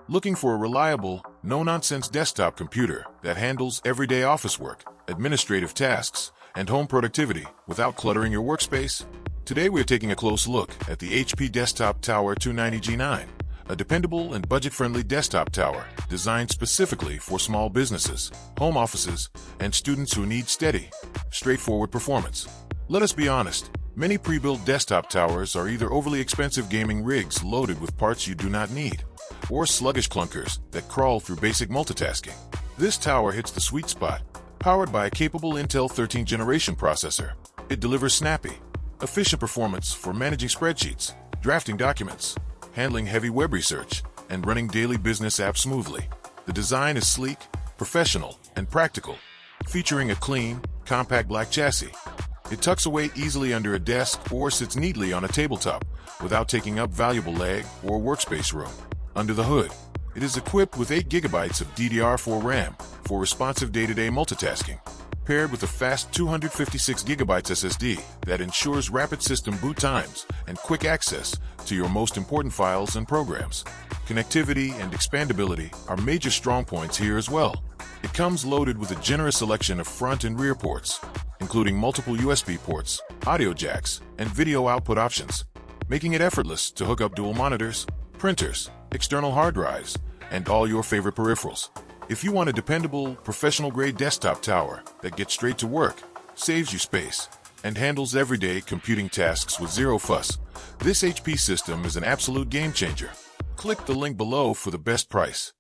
Looking for a reliable, no-nonsense desktop computer that handles everyday office work, administrative tasks, and home productivity without cluttering your workspace? Today we're taking a close look at the HP Desktop Tower 290G9, a dependable and budget-friendly desktop tower designed specifically for small businesses, home offices, and students who need steady, straightforward performance. Let us be honest, many pre-built desktop towers are either overly expensive gaming rigs loaded with parts you do not need, or sluggish clunkers that crawl through basic multitasking. This tower hits the sweet spot, powered by a capable Intel 13th generation processor. It delivers snappy, efficient performance for managing spreadsheets, drafting documents, handling heavy web research, and running daily business apps smoothly. The design is sleek, professional, and practical, featuring a clean, compact black chassis. It tucks away easily under a desk or sits neatly on a tabletop without taking up valuable leg or workspace room. Under the hood, it is equipped with 8 GB of DDR4 RAM for responsive day-to-day multitasking, paired with a fast 256 GB SSD that ensures rapid system boot times and quick access to your most important files and programs. Connectivity and expandability are major strong points here as well. It comes loaded with a generous selection of front and rear ports, including multiple USB ports, audio jacks, and video output options, making it effortless to hook up dual monitors, printers, external hard drives, and all your favorite peripherals. If you want a dependable, professional-grade desktop tower that gets straight to work, saves you space, and handles everyday computing tasks with zero fuss, this HP system is an absolute game-changer. Click the link below for the best price.